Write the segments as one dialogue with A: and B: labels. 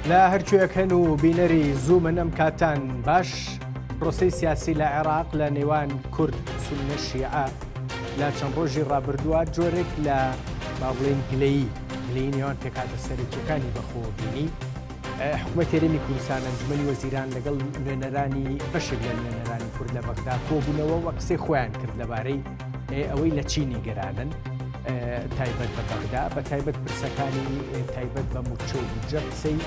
A: لا هەرکوێک هەن و بینەری زوومن ئەم کاتان باش پرۆسەی سیاسی لە عێراق لە نێوان کورد سوننە شیعە لە چەند ڕۆژی ڕابردووە جۆرێک لە با بڵێن گلەیی نێوان پێکاتە سەرەکیەکانی بەخۆبینی حکوومەت هێرێمی کوردستان ئەنجومەنی وەزیران لەگەڵ نوێنەرانی بەشێک لە نوێنەرانی کورد لە بەغدا کۆبوونەوە وە قسەی خۆیان کرد لەبارەی ئەوەی لە چینی گەرانن تایبەت بە بەغدا بە تایبەت پرسەکانی تایبەت بە موچە و بودجە قسەی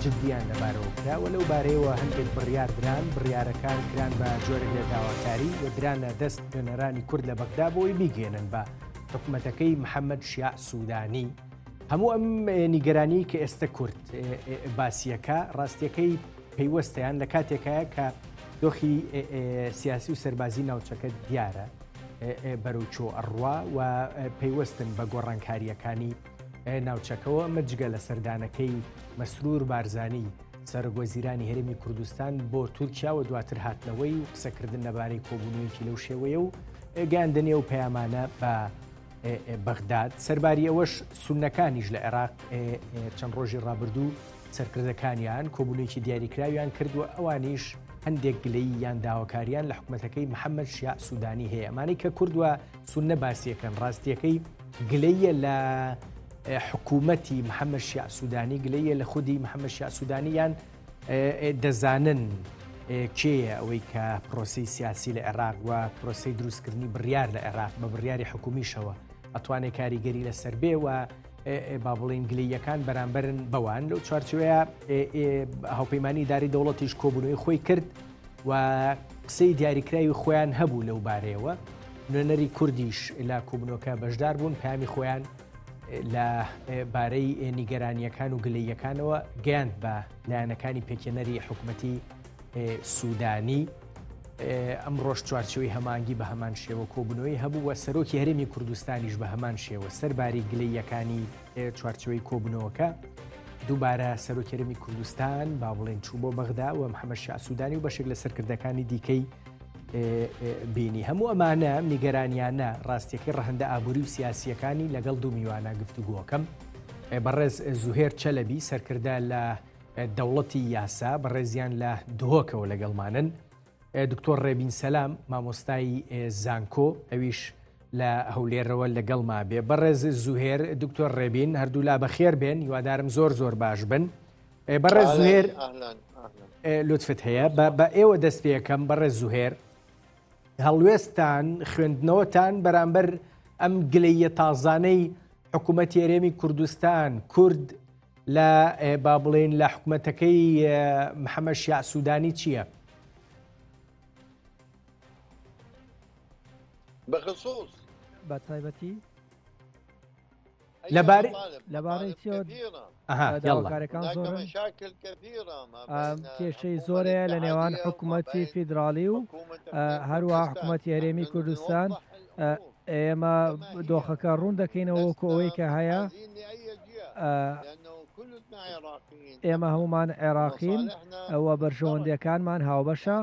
A: جددیان لەبارەوە کراوە لەو بارەیەوە هەندێک بڕیار دران بڕیارەکان کران بە جۆرێک لە داواکاری و درانە دەست نوێنەرانی کورد لە بەغدا بۆی بیگەێنن بە حکوومەتەکەی محەممەد شیع سوودانی هەموو ئەم نیگەرانی کە ئێستا کورد باسیەکە ڕاستیەکەی پەیوەستیان لە کاتێکایە کە دۆخی سیاسی و سەربازی ناوچەکە دیارە بەرەوچۆ ئەڕوا و پەیوەستن بە گۆڕانکاریەکانی ناوچەکەەوە مەجگە لە سەردانەکەی مەسرور بارزانی سەرۆکوەزیرانی هەرێمی کوردستان بۆ تورکیا و دواتر هاتنەوەی و قسەکردن لەبارەی کۆبوونەوەیەکی لەو شێوەیە و گەاندنێ و پەیامانە بە بەغداد سەرباری ئەوەش سوننەکانیش لە عێراق چەند ڕۆژی ڕابردوو سەرکردەکانیان کۆبوونێکی دیاریکراویان کردووە ئەوانیش هەندێک گلەی یان داواکاریان لە حکوومەتەکەی محەممەد شیع سوودانی هەیە ئەمانەی کە کوردووە سوننە باسیەکەن ڕاستیەکەی گلەیە لە حکوومەتی محەممەد شیع سوودانی گلەیە لە خودی محەممەد شیع سوودانی یان دەزانن کێیە ئەوەی کە پرۆسی سیاسی لە عێراق و پرۆسی دروستکردنی بڕیار لە عێراق بە بڕیاری حکومیشەوە ئەتوانێت کاریگەری لەسەر بێ و با بڵێن گلەیەکان بەرامبەرن بەوان لەو چوارچوەیە هاوپەیمانی داری دەوڵەتیش کۆبوونەوەی خۆی کرد و قسەی دیاریکراوی خۆیان هەبوو لەو بارەیەوە نوێنەری کوردیش لە کۆبوونەوەکە بەشدار بوون پامی خۆیان لە بارەی نیگەرانیەکان و گلەیەکانەوە گەیاند بە لایەنەکانی پێکێنەری حکوومەتی سوودانی ئەم ڕۆژ چوارچەوەی هەمانگی بە هەمان شێوە کۆبوونەوەی هەبوو و سەرۆکی هەرێمی کوردستانیش بە هەمان شێوە سەرباری گلەیەکانی چوارچەوەی کۆبوونەوەکە دووبارە سەرۆکی هەرێمی کوردستان با بڵێن چوو بۆ بەغدا و محەممەد شیع سوودانی و بەشێک لە سەرکردەکانی دیکەی بینی هەموو ئەمانە نیگەرانیانە ڕاستیەکەی ڕەهەندە ئابووری و سیاسیەکانی لەگەڵ دوو میوانە گفتوگۆکەم بەڕێز زوهێر چەلەبی سەرکردە لە دەوڵەتی یاسا بەڕێزیان لە دهۆکەوە لەگەڵمانن دکتۆر ڕێبین سەلام مامۆستای زانکۆ ئەویش لە هەولێرەوە لەگەڵما بێ بەڕێز زوهێر دکتۆر ڕێبین هەردوو لا بەخێر بێن هیوادارم زۆر باش بن بەڕێز زوهێر لوتفت هەیە بە ئێوە دەست پێەکەم بەڕێز زوهێر هەڵوێستان خوێندنەوەتان بەرامبەر ئەم گلەیە تازانەی حکوومەتی هەرێمی کوردستان کورد لە با بڵێن لە حکوومەتەکەی محەممەد شیع سوودانی چییە؟
B: بخصوص
C: بەتایبەتی
B: لەبارەی
C: داواکاریەکان زۆر کێشەی زۆرەیە لە نێوان حکوومەتی فیدراالی و هەروەها حکوومەتی هەرێمی کوردستان ئێمە دۆخەکە ڕوون دەکەینەوە وەکو ئەوەی کە هەیە ئێمە هەمومان عێراقین ئەوە بەرژەوەندەکانمان هاوبەشە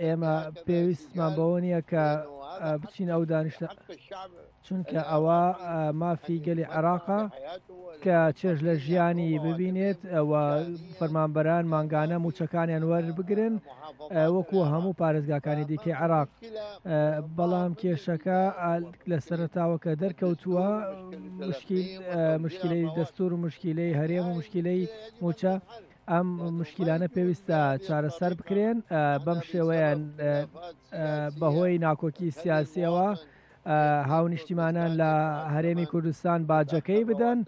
C: ئێمە پێویستمان بەوە نییە کە بچین ئەو دانیشتە چونکە ئەوە مافی گەلی عێراقا کە چێژ لە ژیانی ببینێت ئەوە فەرمانبەران ماگانە موچەکانیان وەربگرن وەکو هەموو پارێزگاکانی دیکەی عێراق بەڵام کێشەکە لە سەرتاوەکە دەرکەوتووە مشکلەی دەستور و مشکلەی هەرێم و مشکلەی موچە ئەم مشکلانە پێویستە چارەسەر بکرێن بەم شێوەیان بەهۆی ناکۆکی سیاسیەوە هاونیشتیمانان لە هەرێمی کوردستان باجەکەی بدەن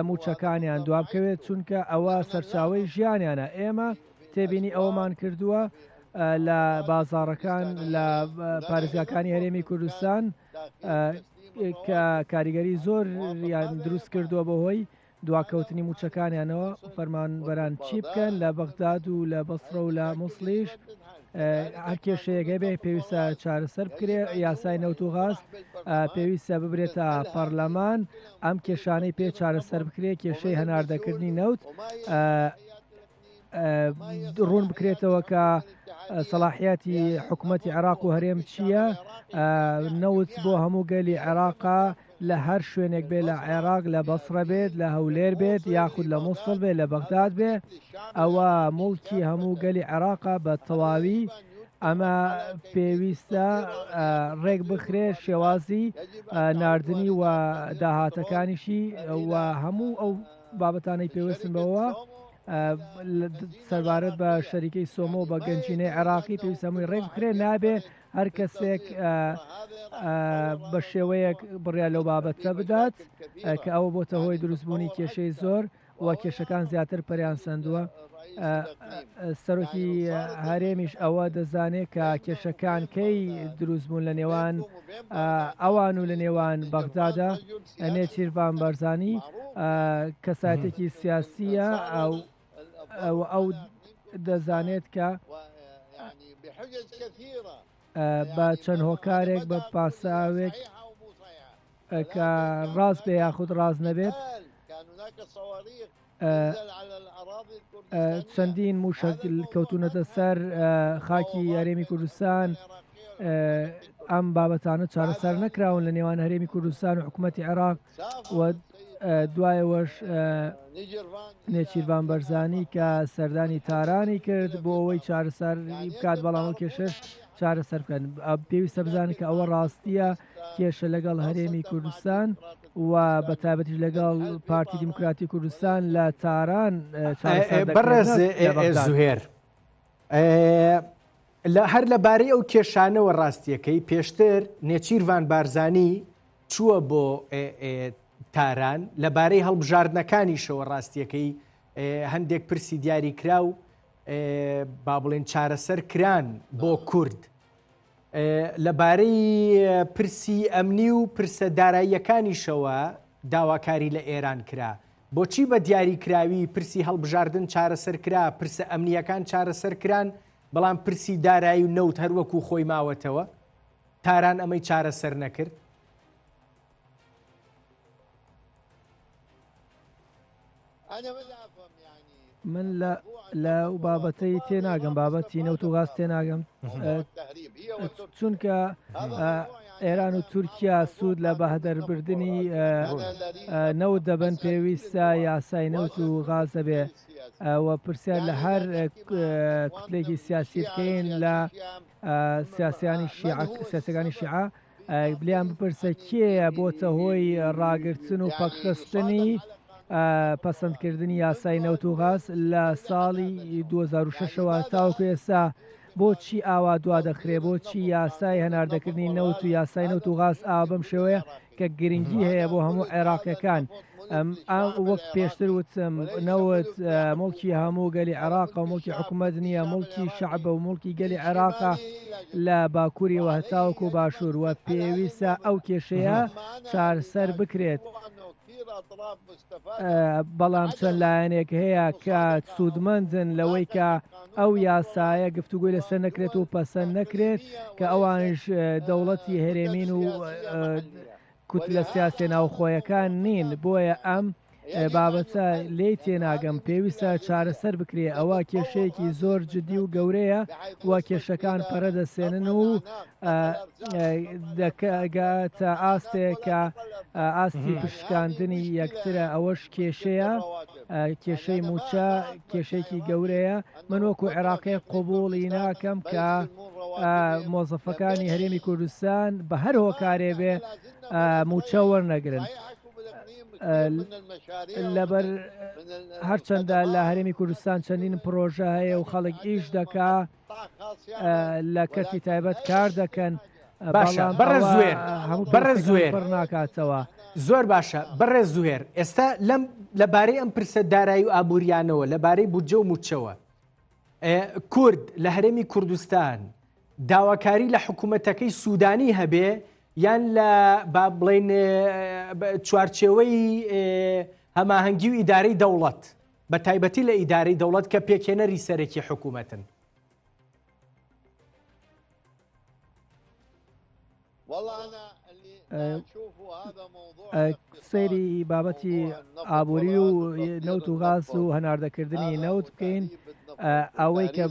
C: موچەکانیان دوابکەوێت چونکە ئەوە سەرچاوی ژیانیانە ئێمە تێبینی ئەوەمان کردووە لە بازاڕەکان لە پارێزگاکانی هەرێمی کوردستان کە کاریگەری زۆر یان دروست کردووە بەهۆی دواکەوتنی موچەکانیانەوە فەرمانبەران چی بکەن لە بەغداد و لە بەسڕە و لە مووسڵیش هەر کێشەیەگە بێ پێویستە چارەسەر بکرێ یاسای نەوت و غاز پێویستە ببرێتە پەرلەمان ئەم کێشانەی پێ چارەسەر بکرێ کێشەی هەناردەکردنی نەوت ڕوون بکرێتەوە کە سەلاحیاتی حکوومەتی عێراق و هەرێم چییە، نەوت بۆ هەموو گەلی عێراقا لە هەر شوێنێک بێت لە عێراق، لە بەسڕە بێت، لە هەولێر بێت، یاخود لە مووسڵ بێت، لە بەغداد بێت، ئەوە موڵکی هەموو گەلی عێراقا بە تەواوی. ئەمە پێویستە ڕێک بخرێ شێوازی ناردنی و داهاتەکانیشی و هەموو ئەو بابەتانەی پێویستن بەوە سەربارەت بە شەریکەی سۆمۆ بە گەنجینەی عێراقی پێویست هەمووی ڕێک بخرێ، نابێ هەر کەسێک بە شێوەیەک بڕیا لەو بابەتە بدات کە ئەوە بۆتە هۆی دروستبوونی کێشەی زۆر و کێشەکان زیاتر پەریان سندووە. سەرۆکی هەرێمیش ئەوە دەزانێت کە کێشەکان کەی دروستبوون لە نێوان ئەوان و لە نێوان بەغدادا نێچیروان بەرزانی کەسایەتێکی سیاسیە ئەو دەزانێت کە بە چەند هۆکارێک بە پاساوێک کە ڕاست بێ یاخود ڕاست نەبێت چەندین موشک کەوتونەتە سەر خاکی هەرێمی کوردستان. ئەم بابەتانە چارەسەر نەکراون لە نێوان هەرێمی کوردستان و حکوومەتی عێراق و دوایەوەش نێچیروان بەرزانی کە سەردانی تارانی کرد بۆ ئەوەی چارەسەر بکات، بەڵام ئەو کێشەش چارەسەر بکەن. پێویستە بزانێت کە ئەوە ڕاستیە کێشە لەگەڵ هەرێمی کوردستان و بە تایبەتی لەگەڵ پارتی دیموکراتی کوردستان لە تاران
A: بەڕێز زوهێر هەر لەبارەی ئەو کێشانەوە ڕاستیەکەی پێشتر نێچیروان بارزانی چووە بۆ تاران لەبارەی هەڵبژاردنەکانیشەوە ڕاستیەکەی هەندێک پرسی دیاری کرا و با بڵێن چارەسەر کران بۆ کورد لەبارەی پرسی ئەمنی و پرسە داراییەکانیشەوە داواکاری لە ئێران کرا. بۆچی بە دیاریکراوی پرسی هەڵبژاردن چارەسەر کرا، پرسە ئەمنیەکان چارەسەر کران، بەڵام پرسی دارایی و نەوت هەروەکو خۆی ماوەتەوە، تاران ئەمەی چارەسەر نەکرد؟
C: من لە بابەتەی تێناگەم، بابەتی نەوت و غاز تێناگەم، چونکە ئێران و تورکیا سوود لە بەهدەربردننی نەوت دەبن، پێویستە یاسای نەوت و غازە بێ و پرسیار لە هەر کوتلێکی سیاسی بکەین لە سیاسەکانی شیعە بلیان بپرسە کێیە بۆتە هۆی ڕاگرتن و پەکخستنی پەسەندکردنی یاسای نەوت و غاز لە ساڵی 2006ەوە تاوەکو ئێستا بۆچی ئاوا دوا دەخرێ، بۆچی یاسای هەناردەکردنی نەوت و یاسای نەوت و غاز ئاوا بەم شێوەیە کە گرنگی هەیە بۆ هەموو عێراقیەکان. وەک پێشتر وتم نەوت مڵکی هەموو گەلی عێراقە و مڵکی حکوومەت نییە، مڵکی شەعبە و مڵکی گەلی عێراقە لە باکووری و هەتاوەکو و باشوور و پێویستە ئەو کێشەیە چارەسەر بکرێت. بەڵام چەند لایەنێک هەیە کە سوودمەندن لەوەی کە ئەو یاسایە گفتوگوی لەسەر نەکرێت و پەسەند نەکرێت کە ئەوانش دەوڵەتی هەرێمین و کوتلە سیاسێ ناوخۆیەکان نین. بۆیە ئەم بابەتە لێی تێناگەم، پێویستە چارەسەر بکرێ. ئەوە کێشەیەکی زۆر جدی و گەورەیە و کێشەکان پەرە دەسێنن و دەگاتە ئاستێک کە ئاستی پشکاندنی یەکترە. ئەوەش کێشەیە، کێشەی موچە کێشەیەکی گەورەیە. من وەکو عێراقی قبوڵی ناکەم کە مۆزەفەکانی هەرێمی کوردستان بە هەر هۆکارێ بێ موچە وەرنەگرن، لەبەر هەرچەندە لە هەرێمی کوردستان چەندین پرۆژە هەیە و خەڵک ئیش دەکا لە کەرتی تایبەت کار دەکەن.
A: بەڕێ زوێر
C: ناکاتەوە.
A: زۆر باشە. بەڕێ زوێر، ئێستا لەبارەی ئەم پرسە دارایی و ئابوووریانەوە لەبارەی بودجە و موچەوە کورد لە هەرێمی کوردستان داواکاری لە حکوومەتەکەی سوودانی هەبێ یان لە با بڵێن چوارچێوەی هەماهەنگی و ئیدارەی دەوڵەت، بە تایبەتی لە ئیدارەی دەوڵەت کە پێکێنەری سەرەکی حکوومەتن؟
C: سەیری بابەتی ئابووری و نەوت و غاز و هەناردەکردنی نەوت بکەین ئەوەی کە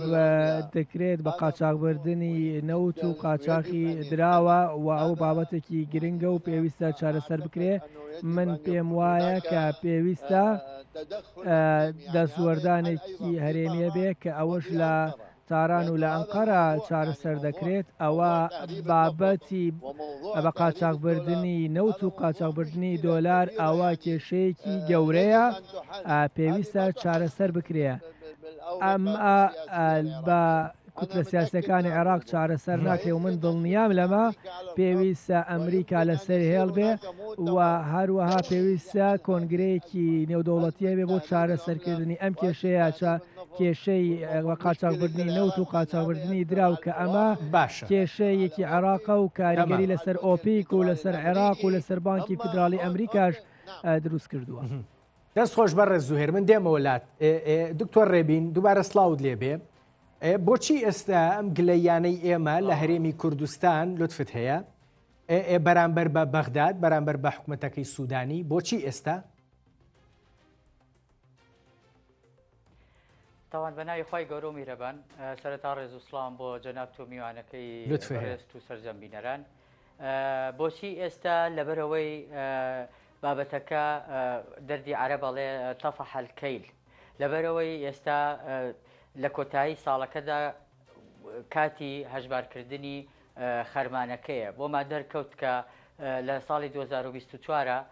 C: دەکرێت بە قاچاقبردننی نەوت و قاچاقی دراوە و ئەو بابەتێکی گرنگە و پێویستە چارەسەر بکرێ من پێم وایە کە پێویستە دەسوەردانێکی هەرێمیە بێ کە ئەوەش لە تاران و لە ئەنقەرە چارەسەر دەکرێت ئەوە بابەتی بە قاچاقبردننی نەوت و قاچاقبردننی دۆلار ئەوە کێشەیەکی گەورەیە پێویستە چارەسەر بکرێ ئەم بە کوتلە سیاسەکانی عێراق چارەسەر ناکرێ و من دڵنیام لەمە پێویستە ئەمریکا لەسەر هێڵ بێ و هەروەها پێویستە کۆنگرەیەکی نێودەوڵەتیە بێ بۆ چارەسەرکردنی ئەم کێشەیە کێشەی قاچاقبردنی نەوت و قاچاقبردنی دراو کە ئەمە کێشەیەکی عێراقە و کاریگەری لەسەر ئۆپیک و لەسەر عێراق و لەسەر بانکی فدراڵی ئەمریکاش دروست کردووە.
A: دەست خۆش بەڕێز زوهێر من دێمە وڵات دکتۆر ڕێبین دووبارە سڵاوت لێبێ بۆچی ئێستا ئەم گلەیانەی ئێمە لە هەرێمی کوردستان لطفت هەیە بەرامبەر بە بەغداد بەرامبەر بە حکوومەتەکەی سوودانی بۆچی ئێستا؟
D: تاوان بەناوی خی گەورە و میرەبان سەرەتا ڕێز و سڵام بۆ جەناب تۆ میوانەکەی ڕێست و سەرجەم بینەران بۆچی ئێستا لەبەرەوەی بابەتەکە دەردی عەرە بەڵێ تەفەح الکەیل لەبەرەوەی ئێستا لە کۆتایی ساڵەکەدا کاتی هەژبارکردنی خەرمانەکەیە بۆمان دەرکەوت کە لە ساڵی 2024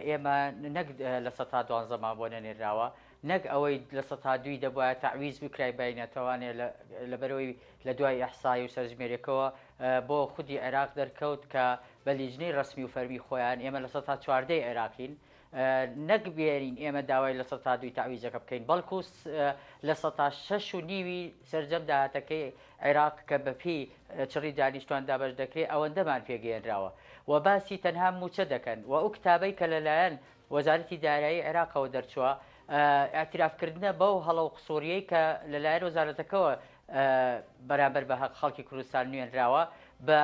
D: ئێمە نەک لە 12 بۆ نەنێراوە نەک ئەوەی لە 2 دەبواە تعویز بکرای باینەتەوانێ لەبەرەوەی لە دوای ئەحسایی و سەرژمێرێکەوە بۆ خودی عێراق دەرکەوت کە بە لیژنەی ڕسمی و فەرمی خۆیان ئێمە لە 14 عێراقین نەک بێرین ئێمە داوای لە 2 تعویزەکە بکەین بەڵکو لە 6.5 سەرجەم داهاتەکەی عێراق کە بەپی چڕی دانیشتوان دابش دەکرێت ئەوەندەمان پێگەێنراوە و باسی تەنها موچە دەکەن و ئەو کتابەی کە لەلایەن وەزارەتی دارایی عێراقەوە دەرچووە ئاعترافکردنە بەو هەڵە و قسووریەی کە لەلایەن وەزارەتەکەەوە بەرامبەر بە خەڵکی کوردستان نوێنراوە بە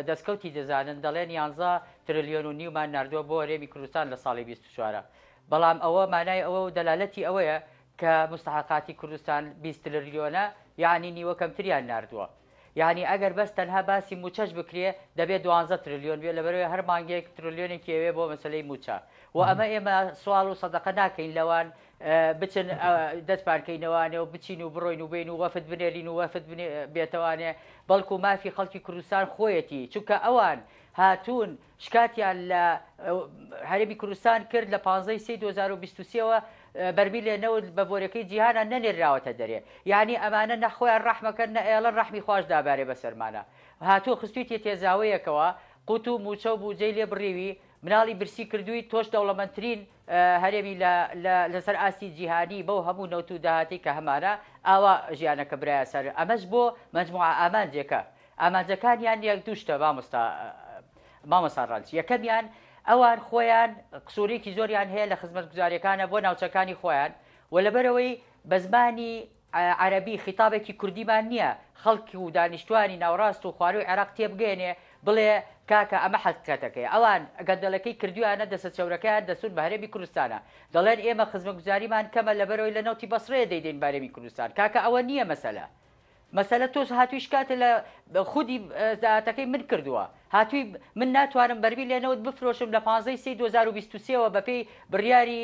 D: دەستکەوتی دەزانن دەڵێن 11 تریلیۆن و نیومان نردووە بۆ هەرێمی کوردستان لە ساڵی 24 بەڵام ئەوە مانای ئەوە و دەلالەتی ئەوەیە کە مستحقاتی کوردستان 20 تریلیۆنە یعنی نیوە کەمتریان نردووە یعنی ئەگەر بەس تەنها باسی موچەش بکرێ دەبێت 12 تریلیۆن بێت لەبەرەوەی هەر مانگێک تریلیۆنێکی ئەوێ بۆ مەسلەی موچە و ئەمە ئێمە سوال و سەدەقە ناکەین لەوان بچن دەستپارکەینەوانێ و بچین و بڕۆین و بین و وەفت بنێرین و وەفت بێتەوانێ بەڵکو مافی خەڵکی کوردستان خۆیەتی چونکە ئەوان هاتوون شکاتیان لە هەرێمی کوردستان کرد لە 15/3/2023ەوە بەرمیلێنەوە بە بۆرەکەی جیهانە نەنێراوەتە دەرێ یعنی ئەمانە نەخۆیان ڕەحمەکەن نە ئێڵەن ڕەحمی خۆش دابارێ بەسەرمانە هاتووە خستویتێ تێزاوەیەکەوە قوت و موچە و بوجەی لێ بڕێوی مناڵی برسی کردووی تۆش دەوڵەمەندترین هەرێمی لەسەر ئاستی جیهانی بەو هەموو نەوت و داهاتی کە هەمانە ئاوا ژیانەکە برایە سەر ئەمەش بۆ مەجموعە ئامانجێکە ئامانجەکانیان یەک دووشتە مامۆستا ڕەنج یەکەمیان ئەوان خۆیان قسوورێکی زۆریان هەیە لە خزمەتگوزاریەکانە بۆ ناوچەکانی خۆیان و لەبەرەوەی بە زمانی عەرەبی خیتابێکی کوردیمان نییە خەڵکی و دانیشتوانی ناوڕاست و خواروی عێراق تێبگەێنێ بڵێ کاکە ئەمە حەقیقەتەکەی ئەوان گەندەڵەکەی کردویانە دەسە چەورەکەیان دەسوون بە هەرێمی کوردستانە دەڵێن ئێمە خزمەتگوزاریمان کەمە لەبەرەوەی لە نەوتی بەسڕەیە دەیدەین بارێمی کوردستان کاکە ئەوە نییە مەسەلە تۆش هاتووی شکاتە لە خودی داهاتەکەی من کردووە هاتووی من ناتوانم بەرمی لێنەوت بفرۆشم لە 15/3/2023ەوە بەپێی بڕیاری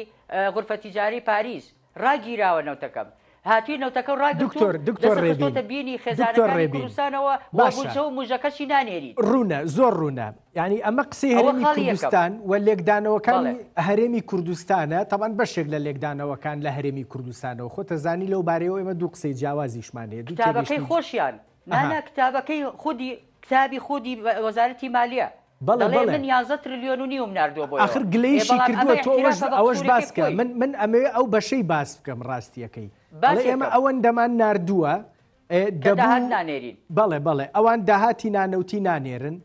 D: غورفەتیجاری پاریس ڕاگیراوە نەوتەکەم هاتووی نەوتەکە
A: دکتۆر ڕێبین
D: بینی خێزانەکانی کوردستانەوە باشە و موژەکەشی نانێری
A: ڕوونە زۆر ڕوونە یعنی ئەمە قسەی هەرێمی کوردستان و لێکدانەوەکانی هەرێمی کوردستانە تەمان بەشێک لە لێکدانەوەکان لە هەرێمی کوردستانەوە خۆتە زانی لەو بارەیەوە ئێمە دوو قسەی جیاوازیشمانەیە
D: کتابەکەی خۆشیان نانە کتابەکەی کتابی خودی وەزارەتی مالیە دەڵێ من 11 تریلیۆن و نیوم نردووە بۆ
A: ئاخر گلەیشی کردووە تۆ ئەوەش باس بکە من ئەمەوێ ئەو بەشەی باس بکەم ڕاستیەکەی ئێمە ئەوەندەمان نردووە بەڵێ ئەوان داهاتی نانەوتی نانێرن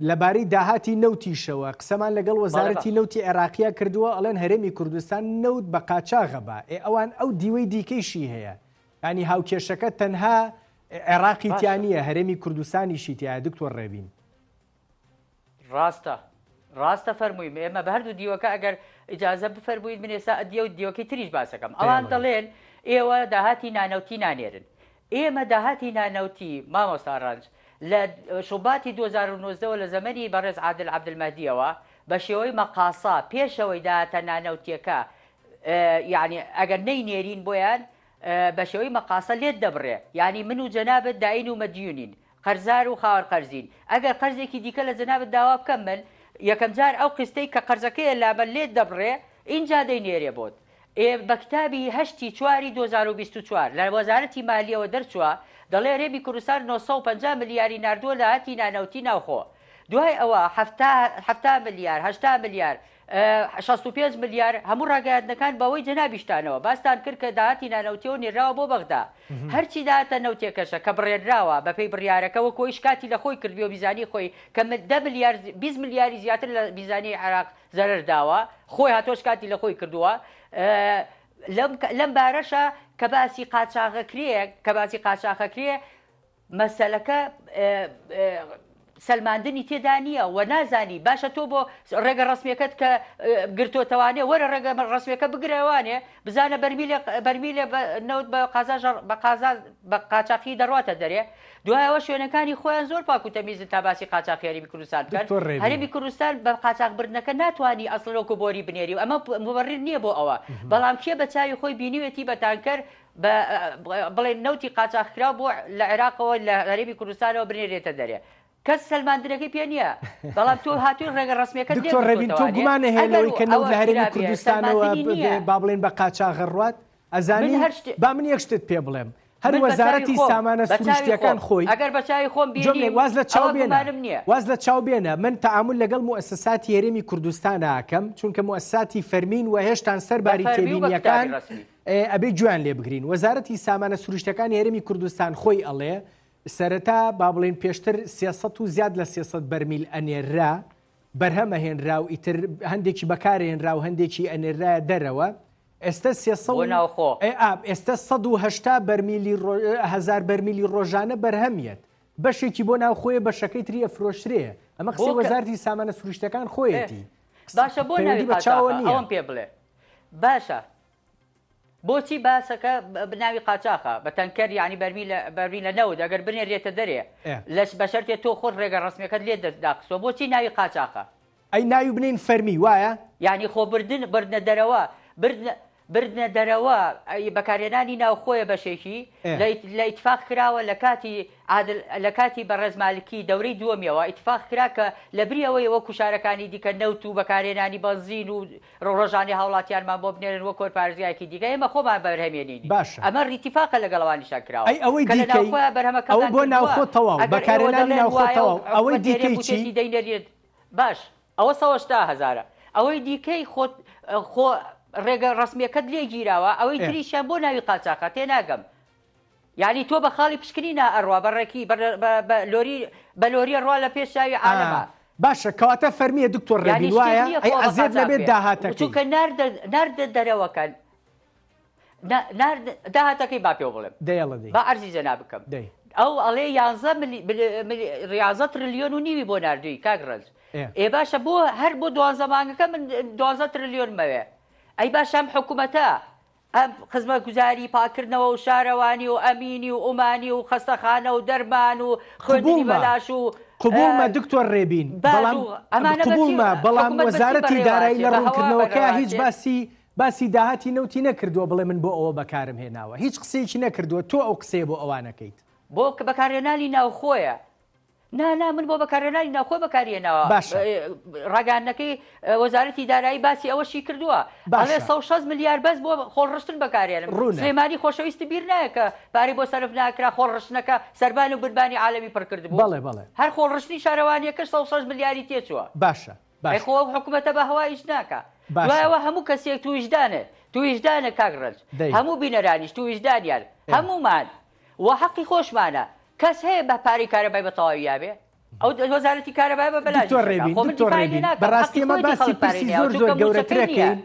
A: لەبارەی داهاتی نەوتیشەوە قسەمان لەگەڵ وەزارەتی نەوتی عێراقیە کردووە ئەڵێن هەرێمی کوردستان نەوت بە قاچاغە بە ئەوان ئەو دیوەی دیکەیشی هەیە ینی هاوکێشەکە تەنها عێراقی تیانە هەرێمی کوردستانیشی تایە دکتۆر ڕێبین
D: ڕاستە ڕاستە فەرمووی ئێمە بە هەردوو دیوەکە ئەگەر ئیجازە بفەرموویت من ئێستا دیە و دیوەکەی تریش باسەکەم ئەوان دەڵێن ئێوە داهاتی نانەوتی نانێرن ئێمە داهاتی نانەوتی مامۆستا ڕەنج لە شوباتی 2019 لە زەمەنی بەڕێز عادل عەبدولمەهدیەوە بە شێوەی مەقاسا پێشەوەی داهاتە نانەوتیەکە یعنی ئەگەر نەینێرین بۆیان بە شێوەی مەقاسە لێت دەبڕێ یعنی من و جەنابەت داین و مەدیونین قەرزار و خاوەن قەرزین ئەگەر قەرزێکی دیکە لە جەنابەت داوا بکەم من یەکەم جار ئەو قستەی کە قەرزەکەیە لامە لێت دەبڕێ اینجا دەینێرێ بۆت بە کتابی 8/4/2024 لە وەزارەتی مالیەوە دەرچووە دەڵێ هەرێمی کوردستان 950 ملیاری ناردووە لە هاتی نانەوتی ناوخۆ دوای ئەوە 7 ملیار 8 ملیار 65 ملیار هەموو ڕاگەیاندنەکان بەوەی جەنابیشتانەوە باستان کرد کە داهاتی نانەوتیەوە نێراوە بۆ بەغدا هەرچی داهاتە نەوتێکەشە کە بڕێنراوە بەپێی بڕیارەکەەوە کۆی شکاتی لە خۆی کردی و میزانی خۆی کە 20 ملیاری زیاتر لە میزانی عێراق زەرەر داوە خۆی هاتۆ شکاتی لە خۆی کردووە لەم بارەشە کە باسی قاچاغەکرێ مەسەلەکە سەلماندنی تێدا نییە و نازانی باشە تۆ بۆ ڕێگە ڕسمیەکەت کە گرتۆتەوانێ وەرە ڕێگە ڕسمیەکە بگرەوانێ بزانە بەرمیلێ نەوت بە قاچاقی دەڕاتە دەرێ دوایەوە شوێنەکانی خۆیان زۆر پاک و تەمیزن تا باسی قاچاقی هەرێمی کوردستان بکەن هەرێمی کوردستان بە قاچاقبردنەکە ناتوانانی ئەسڵۆک و بۆری بنێری و ئەمە مبەڕیر نییە بۆ ئەوە بەڵام کێ بە چاوی خۆی بینیوێتی بە تانکەر بڵێن نەوتی قاچاقکرا بۆ لە عێراقەوە لە هەرێمی کوردستانەوە بنێرێتە دەرێ کەس سەلماندنەکەی پێ نییە بەڵام تۆ هاتووی ڕێگە ڕسمیەکە
A: دکتۆر ڕێبین تۆ گومانە هێنەوەی کە نەوت لە هەرێمی کوردستانەوە با بڵێن بە قاچاغ ڕوات ئەزانی با من یەک شتت پێ بڵێم هەر وەزارەتی سامانە سروشتیەکان خۆی
D: ئەگەر بە چاوی خۆم بینی
A: واز لە چاو بێنە من تەعامل لەگەڵ موسساتی هەرێمی کوردستان ئاکەم چونکە موسساتی فەرمین و هێشتان سەرباری تێبینیەکان ئەبێ گویان لێ بگرین وەزارەتی سامانە سروشتەکانی هەرێمی کوردستان خۆی ئەڵێ سەرەتا با بڵێن پێشتر 300 و زیاد لە 300 بەرمیل ئەنێرا بەرهەمە هێنرا و ئیتر هەندێکی بەکارهێنرا و هەندێکی ئەنێرایە دەرەوە ئێستا 180 بەرمیلی ڕۆژانە بەرهەمیت بەشێکی بۆ ناوخۆیە بەشەکەی تری ئەفرۆشرێ ئەمە قسەی وەزارەتی سامانە سروشتەکان خۆیەتی
D: باشە بۆ ناوی ئەوم پێ بڵێ باشە بۆچی باسەکە بناوی قاچاقە بە تەنکەر یعنی بەرمی لە نەوت ئەگەر بنێرێتە دەرێ لەش بەشەرتێ تۆ خۆت ڕێگە ڕسمیەکەت لێ دەداقسەوە بۆچی ناوی قاچاقە
A: ئەی ناوی بنین فەرمی وایە
D: یعنی خۆ بردنە دەرەوە بردنە دەرەوە بەکارهێنانی ناوخۆیە بەشێکی لە ئیتفاق کراوە لە کاتی بەڕێزمالکی دەورەی دووەمیەوە ئیتفاق کرا کە لە بریەوەی ئەوە کوشارەکانی دیکە نەوت و بەکارهێنانی بەنزین و ڕۆژانی هاوڵاتیانمان بۆ بنێرن وە کۆرپارێزیایەکی دیکە ئێمە خۆمان بەرهەمێنین ئەمە ڕیتیفاقە لەگەڵەوانیشان کراوە
A: ئەوەی ئەو بۆ ناوخۆ تەواو بەکارهێنانی ناوخۆ تەواو ئەوەی دیکەی چی
D: دەینێرێت باش ئەوە 180,000 ئەوەی دیکەی خۆ ڕێگە ڕسمیەکەت لێ گیراوە ئەوەی تریشیان بۆ ناوی قاچاقە تێناگەم یعنی تۆ بە خاڵی پشکنینە ئەڕوا بەڕێکی بە لۆریە ڕوا لە پێشاوی عالەمە
A: باشە کەواتە فەرمیە دکتۆر ڕێبین وایە ئەی ئەزێت لەبێت داهاتەکەی
D: چونکە ناردە دەرەوەکەن داهاتەکەی با پێ بڵێم با ئەرزی جەنا بکەم ئەو ئەڵێ 11 تریلیۆن و نیوی بۆ ناردووی کاگڕەنج باشە بۆ هەر بۆ 12 مانگەکە من 12 تریلیۆن مەوێ ئەی باشەم حکوومەتە ئەم خزمەتگوزاری پاکردنەوە و شارەوانی و ئەمینی و ئومانی و خەستەخانە و دەرمان و خوێندنی بەلاش و
A: قبولمە دکتۆر ڕێبین بەڵام وەزارەتی دارایی لە ڕوونکردنەوەکە هیچ باسی داهاتی نەوتی نەکردووە بڵێ من بۆ ئەوە بەکارم هێناوە هیچ قسەیەکی نەکردووە تۆ ئەو قسەیە بۆ ئەوانەکەیت
D: بۆ بەکارهێنانی ناوخۆیە نا من بۆ بەکارهێنانی ناوخۆ بەکارهێناوە ڕاگەاندنەکەی وەزارەتی دارایی باسی ئەوەشی کردووە ئەڵێ 160 ملیار بەس بۆ خۆڕشتن بەکارهێنم سلێمانی خۆشەویستی بیر نایە کە پارەی بۆ سەرف ناکرا خۆڕشتنەکە سەربان و بربانی عالەمی پڕکرد بوو هەر خۆڕشتنی شارەوانیەکەش 160 ملیاری تێچووە
A: باشە
D: خۆ حکوومەتە بە هەوایش ناکە دوایەوە هەموو کەسێک تویژدانە کاگڕەنج هەموو بینەرانیش تویژدانیان هەمومان وە حەقی خۆشمانە کەس هەیە بە پارەی کارەبای بە تەواوی یابێ ئەو وەزارەتی کارەبای بە بەلاش
A: بەڕاستی ئەمە باسی پرسی زۆر گەورەترەکەین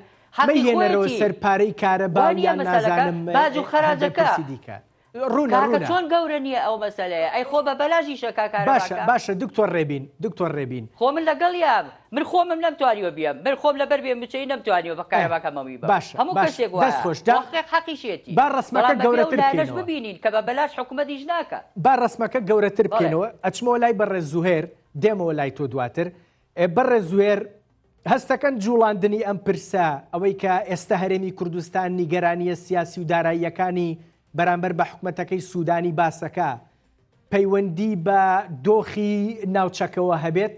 A: مەهێنەرەوە سەر پارەی کارەبا یان نازانم
D: باج و خەراجەکە
A: ڕوونە
D: چۆن گەورە نییە ئەو مەسەلەیە ئەی خۆ بە بەلاژی شەکاکارە
A: باشە دکتۆر ڕێبین
D: خۆ من لەگەڵیام من خۆمم نەمتوانیوە بیام من خۆم لەبەر بێ بچەی نەمتوانیوە بە کارەباکەمەوەی بە هەموو کەسێک حەقیشێتی
A: با ڕسمەکە گەورەتر
D: ببینین کە بە بەلاش حکوومەتیش ناکە
A: با ڕسمەکە گەورەتر بکەینەوە ئەچمەوە لای بەڕێز زوهێر دێمەوە لای تۆ دواتر بەڕێز زوهێر هەستەکەن جوڵاندنی ئەم پرسە ئەوەی کە ئێستا هەرێمی کوردستان نیگەرانیە سیاسی و داراییەکانی بەرامبەر بە حکوومەتەکەی سوودانی باسەکە پەیوەندی بە دۆخی ناوچەکەوە هەبێت؟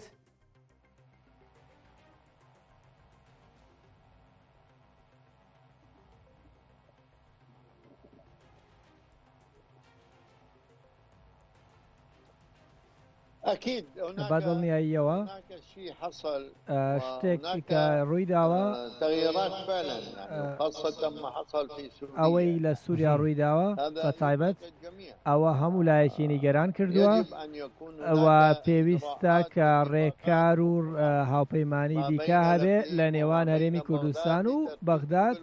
C: بەدڵنیاییەوە شتێکی کە ڕووی داوە ئەوەی لە سووریا ڕووی داوە بە تایبەت ئەوە هەموو لایەکی نیگەران کردووە ئەوە پێویستە کە ڕێکار و هاوپەیمانی دیکە هەبێ لە نێوان هەرێمی کوردستان و بەغداد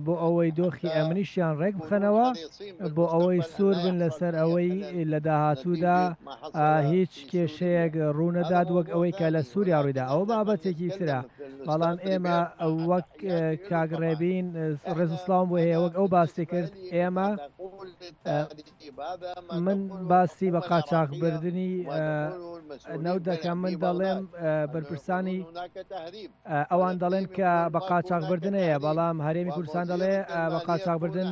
C: بۆ ئەوەی دۆخی ئەمنیشیان ڕێک بخەنەوە بۆ ئەوەی سوور بن لەسەر ئەوەی لە داهاتوودا هیچ کێشەیەک ڕوونەداد وەک ئەوەی کە لە سووریا ڕوویدا ئەوە بابەتێکی ترە بەڵام ئێمە وەک کاگڕێبین ڕێزوسڵام بۆ هەیە وەک ئەو باسی کرد ئێمە من باسی بە قاچاقبردننی نەوت دەکەم من دەڵێم بەرپرسانی ئەوان دەڵێن کە بە قاچاقبردن هەیە بەڵام هەرێمی کوردستان دەڵێ بە قاچاقبردن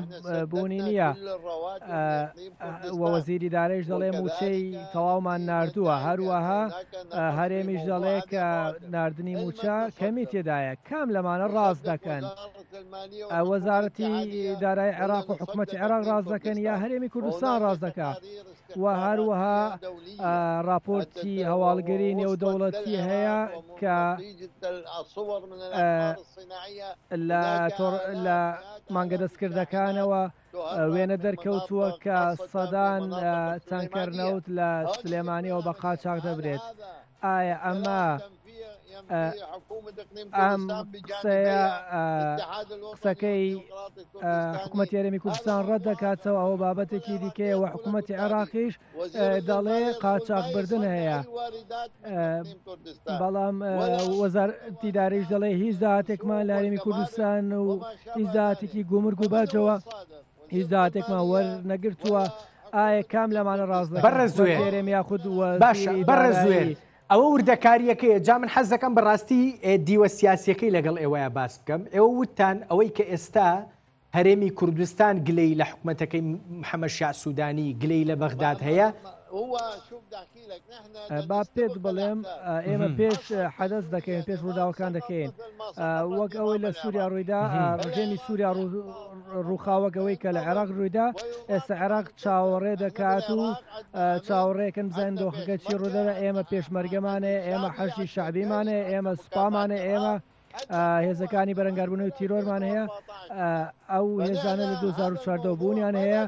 C: بوونی نییە وەزیری دارەیش دەڵێ موچەی تەواومان ناردووە هەروەها هەرێمیش دەڵێ کە ناردنی موچە کەمی تێدایە کام لەمانە ڕاست دەکەن وەزارەتی دارایی عێراق و حکوومەتی عێراق ڕاست دەکەن یا هەرێمی کوردستان ڕاست دەکات و هەروەها راپۆرتی هەواڵگەری نێودەوڵەتی هەیە کە لە مانگە دەستکردەکانەوە وێنە دەرکەوتووە کە سەدان تەنکەرنەوت لە سلێمانیەوە بە قاچاق دەبرێت ئایا ئەمە ئەم قسەکەی حکوومەتی هەرێمی کوردستان ڕەت دەکاتەوە ئەوە بابەتێکی دیکەیە و حکوومەتی عێراقیش دەڵێ قاچاقبردن هەیە بەڵام وەزارەتی دارەیش دەڵێ هیچ داهاتێکمان لە هەرێمی کوردستان و هیچ داهاتێکی گومرگ و باجەوە هیچ داهاتێکمان وەرنەگرتووە ئایا کام لەمانە ڕاست دەکەن هەرێمی یاخود
A: بەڕێزوێر ئەوە وردەکاریەکەیە جا من حەز دەکەم بەڕاستی دیوە سیاسیەکەی لەگەڵ ئێوەیە باس بکەم ئێوە وتان ئەوەی کە ئێستا هەرێمی کوردستان گلەی لە حکوومەتەکەی محەممەد شیع سوودانی گلەی لە بەغداد هەیە
C: با پێت بڵێم ئێمە پێش حەدەس دەکەین پێش ڕووداوەکان دەکەین وەک ئەوەی لە سووریا ڕوویدا ڕژێمی سووریا ڕووخاوەکەوەی کە لە عێراق ڕوویدا ئێستا عێراق چاوەڕێ دەکات و چاوەڕێکن بزان دۆخەکە چی ڕوودەدا ئێمە پێشمەرگەمانەیە ئێمە حەشی شعبیمانێ ئێمە سوپامانێ ئێمە هێزەکانی بەرەنگاربوونەوەی تیرۆرمان هەیە ئەو هێزانە لە 2014 بوونیان هەیە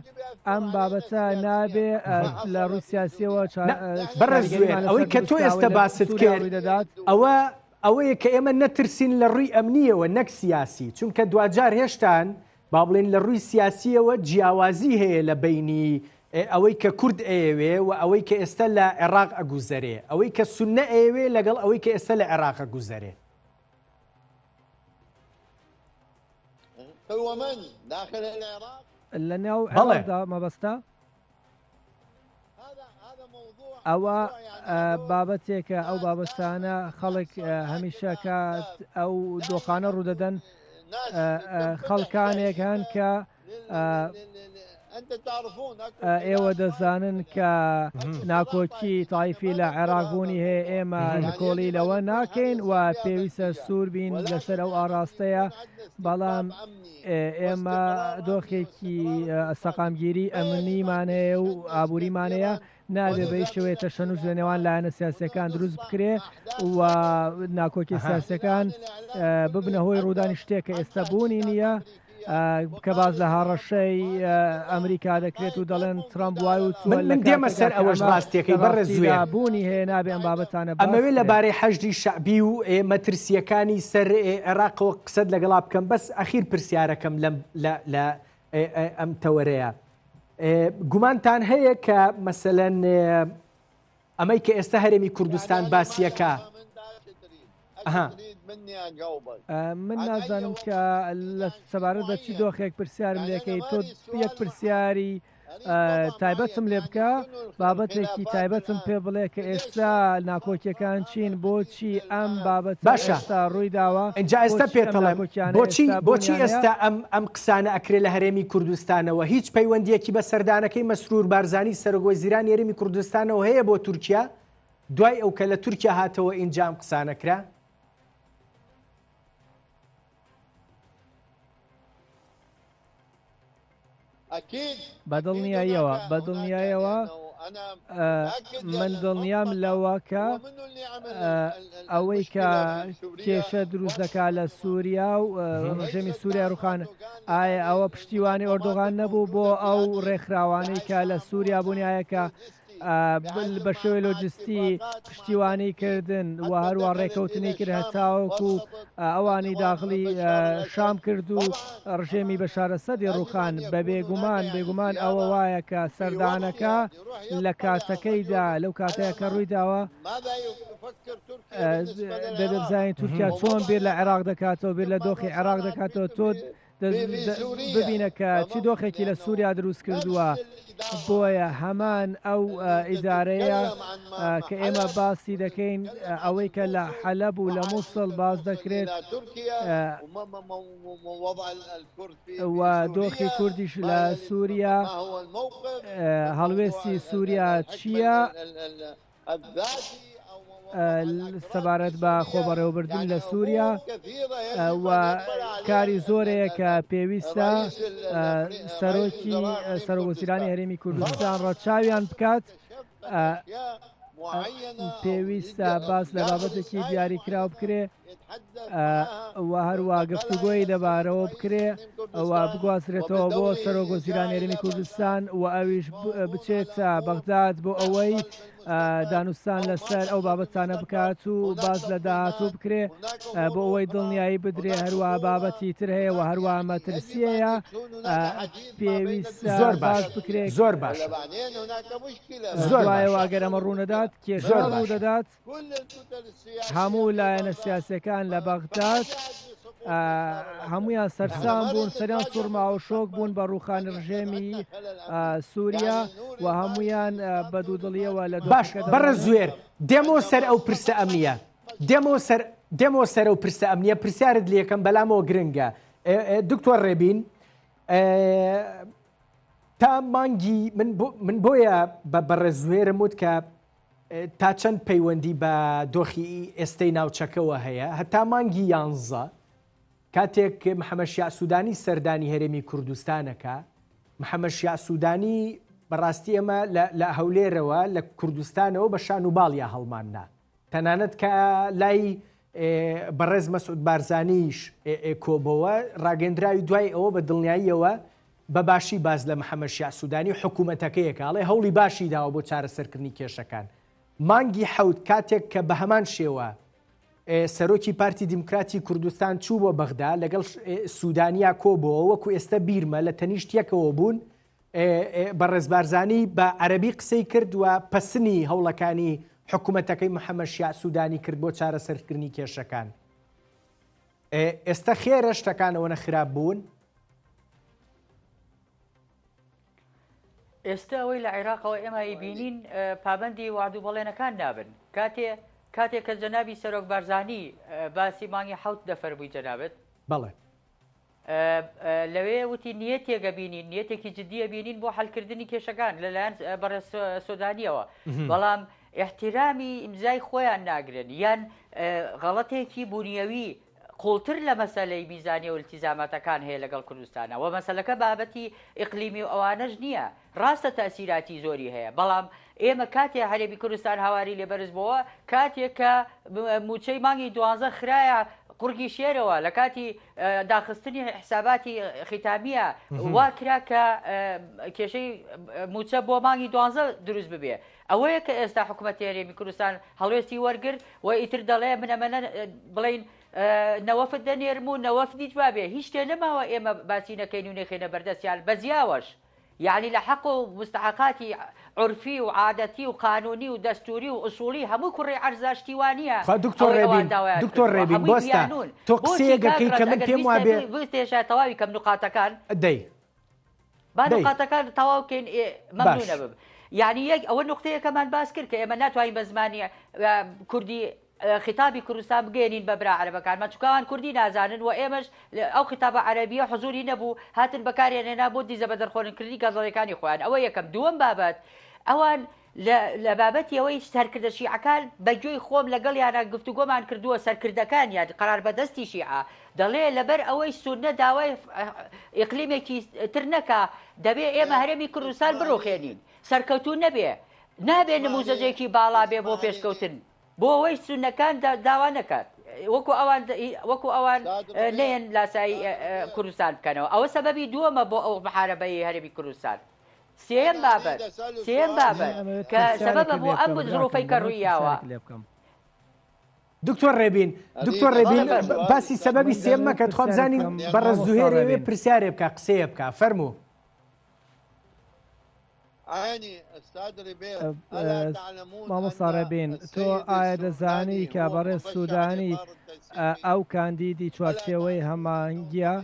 C: ئەم بابەتە نابێ لە ڕووی سیاسیەوە
A: ئەوەی کە تۆ ئێستا باست کرد ئەوەیە کە ئێمە نەترسین لە ڕووی ئەمنیەوە نەک سیاسی چونکە دوجار هێشتان با بڵێن لە ڕووی سیاسیەوە جیاوازی هەیە لە بینی ئەوەی کە کورد ئەوێ و ئەوەی کە ئێستا لە عێراق ئەگوزەرێ ئەوەی کە سونە ئەوێ لەگەڵ ئەوەی کە ئێستا لە عێراق ئەگوزەرێ
B: هو من داخل العراق
C: لەناو عێراقدا مەبەستە ئەوە بابەتێکە ئەو بابەتانە خەڵک هەمیشە کات ئەو دۆخانە ڕوودەدەن خەڵکانێک هەن کە ئێوە دەزانن کە ناکۆکی تایفی لە عێراقبوونی هەیە ئێمە نکۆڵی لەوە ناکەین و پێویستە سوور بین لەسەر ئەو ئاراستەیە بەڵام ئێمە دۆخێکی سەقامگیری ئەمنیمانەیە و ئابووریمانەیە نابێ بەی شوێتە شەنوش لە نێوان لایەنە سیاسەکان دروست بکرێ و ناکۆکی سیاسەکان ببنە هۆی ڕوودانی شتێکە ئێستا بوونی نییە کە باز لە هاڕەشەی ئەمریکا دەکرێت و دەڵێن ترامپ وای و
A: من دێمە سەر ئەوەش ڕاستیەکەی بەڕێزوێ
C: بوونی هەیە نابێ ئەم بابەتانە
A: ئەمەوێ لەبارەی حەشدی شعبی و مەترسیەکانی سەر عێراقەوە قسەت لەگەڵا بکەم بەس ئەخیر پرسیارەکەم لە ئەم تەوەرەیە گومانتان هەیە کە مەسەلەن ئەمەی کە ئێستا هەرێمی کوردستان باسیەکە
C: من نازانم کە لە سەبارەت بە چی دۆخێک پرسیارم لێکەی تۆ یەک پرسیاری تایبەتم لێ بکە بابەتێکی تایبەتم پێ بڵێ کە ئێستا ناکۆکیەکان چین بۆچی ئەم بابەت
A: باشە
C: ڕووی داوە
A: اینجا ئێستا پێتەڵێم بۆچی ئێستا ئەم قسانە ئەکرێ لە هەرێمی کوردستانەوە هیچ پەیوەندیەکی بە سەردانەکەی مەسرور بارزانی سەرۆگۆی زیرانی هەرێمی کوردستانەوە هەیە بۆ تورکیا دوای ئەو کە لە تورکیا هاتەوە ئینجا ئەم قسانەکرا
C: بەدڵنیاییەوە من دڵنیام لەوە کە ئەوەی کە کێشە دروست دەکات لە سووریا و ڕژێمی سووریا ڕوخان ئایا ئەوە پشتیوانی ئۆردۆغان نەبوو بۆ ئەو ڕێکخراوانەی کە لە سووریا بوونیایەکە بە شێوەی لۆجستی پشتیوانی کردن و هەروە ڕێکەوتنی کرد هەتاوەکو ئەوانی داخلی شام کرد و ڕژێمی بەشارە سەدی ڕووخان بە بێگومان ئەوە وایە کە سەردانەکە لە کاتەکەیدا لەو کاتەیە کە ڕووی داوە دەبزانین تورکیا چۆن بیر لە عێراق دەکاتەوە بیر لە دۆخی عێراق دەکاتەوە تۆ ببینە کە چی دۆخێکی لە سووریا دروست کردووە بۆیە هەمان ئەو ئیدارەیە کە ئێمە باسی دەکەین ئەوەی کە لە حەلەب و لە مووسڵ باز دەکرێت و دۆخی کوردیش لە سووریا هەڵوێستی سووریا چییە سەبارەت بە خۆبەڕێوەبردن لە سووریا و کاری زۆرەیە کە پێویستە سەرۆکی سەرۆکوەزیرانی هەرێمی کوردستان ڕەچاویان بکات پێویستە باس لە بابەتێکی دیاریکراو بکرێ و هەروە گفتوگۆی دەبارەوە بکرێ و بگوازرێتەوە بۆ سەرۆکوەزیرانی هەرێمی کوردستان و ئەویش بچێتە بەغداد بۆ ئەوەی دانوستان لەسەر ئەو بابەتانە بکات و باز لە داهاتوو بکرێ بۆ ئەوەی دڵنیایی بدرێ هەروە بابەتی تر هەیە و هەروە مەترسیەیە پێویستە
A: زۆر
C: باز بکرێ
A: زۆر باش
C: زۆر وایەوە ئەگەر ئەمە ڕوونەدات کێشە ڕوو دەدات هەموو لایەنە سیاسەکان لە بەغداد هەمویان سەرسام بوون سەریان سوورما و شۆک بوون بە ڕووخانی ڕژێمی سووریا و هەمویان بە دوودڵیەوە لە
A: باش بەڕە زوێر دێمەوە سەر ئەو پرسە ئەمنیە دێمەوە سەر ئەو پرسە ئەمنیە پرسیارت لێکم بەلامەوە گرنگە دکتۆر ڕێبین تا مانگی من بۆیە بەڕە زوێرم وت کە تا چەند پەیوەندی بە دۆخی ئێستەی ناوچەکەەوە هەیە هەتا مانگی 11 کاتێک محەممەد شیع سوودانی سەردانی هەرێمی کوردستانەکە محەممەد شیع سوودانی بەڕاستی ئەمە لە هەولێرەوە لە کوردستانەوە بە شان و باڵیا هەڵماننا تەنانەت کە لای بەڕێز مەسعود بارزانیش کۆبەوە ڕاگەندراوی دوای ئەوە بە دڵنیاییەوە بە باشی باز لە محەممەد شیع سوودانی حکوومەتەکەیەکاڵێ هەوڵی باشی داوە بۆ چارەسەرکردنی کێشەکان مانگی حەوت کاتێک کە بە هەمان شێوە سەرۆکی پارتی دیموکراتی کوردستان چوو بۆ بەغدا لەگەڵ سوودانیا کۆبەوە وەکو ئێستا بیرمە لە تەنیشتیەکەوە بوون بەڕێز بارزانی بە عەرەبی قسەی کرد و پەسنی هەوڵەکانی حکوومەتەکەی محەممەد شیع سوودانی کرد بۆ چارەسەرکردنی کێشەکان ئێستا خێرە شتەکانەوە نەخراب بوون
D: ئێستا ئەوەی لە عێراقەوە ئێمە بینین پابەندی وعدو بەڵێنەکان نابن کاتێک کە جەنابی سەرۆک بارزانی باسی مانگی حەوت دەفەرمووی جەنابەت
A: بەڵێ
D: لەوێ وتی نیەتێکە بینین نیەتێکی جددیە بینین بۆ حەلکردنی کێشەکان لەلایەن بەڕێز سۆدانیەوە بەڵام احتیرامی ئیمزای خۆیان ناگرن یان غەڵەتێکی بوونیەوی قوڵتر لە مەسەلەی میزانی و التیزاماتەکان هەیە لەگەڵ کوردستانە و مەسەلەکە بابەتی ئیقلیمی و ئەوانەش نییە ڕاستە تاسیراتی زۆری هەیە بەڵام ئێمە کاتێ هەرێمی کوردستان هاواری لێبەرز بووە کاتێک کە موچەی مانگی 12 خرایە قورگی شێرەوە لە کاتی داخستنی حساباتی ختامیە وا کرا کە کێشەی موچە بۆ مانگی 12 دروست ببێ ئەوەیە کە ئێستا حکوومەتی هەرێمی کوردستان هەڵوێستی وەرگرت و ئیتر دەڵێ منەمەنە بڵین نەوەفت دەنێرم و نەوەفتی جوابێ هیچ شتێ نەماوە ئێمە باسی نەکەین و نەخێنە بەردەستیان بەزیاوەش يعني لحق ومستحقاتی عرفی و عادەتی و قانونی و دەستوری و ئوسوڵی هەموو کوڕی عەرزاشتیوانە.
A: دکتۆر ڕێبین بۆستا تۆ قسەیەکەکەی کە من پێم وابێ
D: تێشە تەواوی کەم نقاتەکان
A: دەی
D: با نقاتەکان تەواوکەین مەمنونە بب. يعني يك أول نقطة كمان باسكر كأمانات وهاي بزمانية كردي خطابي كردستان بجانين ببرا على مكان ما تكون كردي نازانن وإيمش أو خطابة عربية حضوري نبو هاتن بكاري أنا بودي زبدر خون كردي كذا كان إخوان أو يكم دوم بابات أوان لبابات يوي سر كرد شيعة كان بجوي خوم لقال يعني قفتو قوم عن كردوه سر كرد كان يعني قرار بدستي شيعة دليل لبر أوي سنة داوي إقليمي كي ترنكا دبي إما هرمي كردستان بروخينين سەرکەوتون نابێ نموزەجێکی باڵا بێ بۆ پێشکەوتن بۆ ئەوەی سونەکان داوا نەکات وەکو ئەوان نێن لاسایی کوردستان بکەنەوە ئەوە سەبەبی دووەمە بۆ ئەو محارەبەی هەرێمی کوردستان. سێم بابەت کە سەبەبە بۆ ئەم زروفەی کە ڕوویاوە.
A: دکتۆر ڕێبین باسی سەبەبی سێم مەکە تخوا بزانین بەڕێز زوهێرەوێ پرسیارێ بکە قسەیە بکە فەرموو.
C: مامۆستا ڕێبین تۆ ئایا دەزانی کە بەڕێز سوودانی ئەو کاندیدی چوارچێوەی هەمانگیە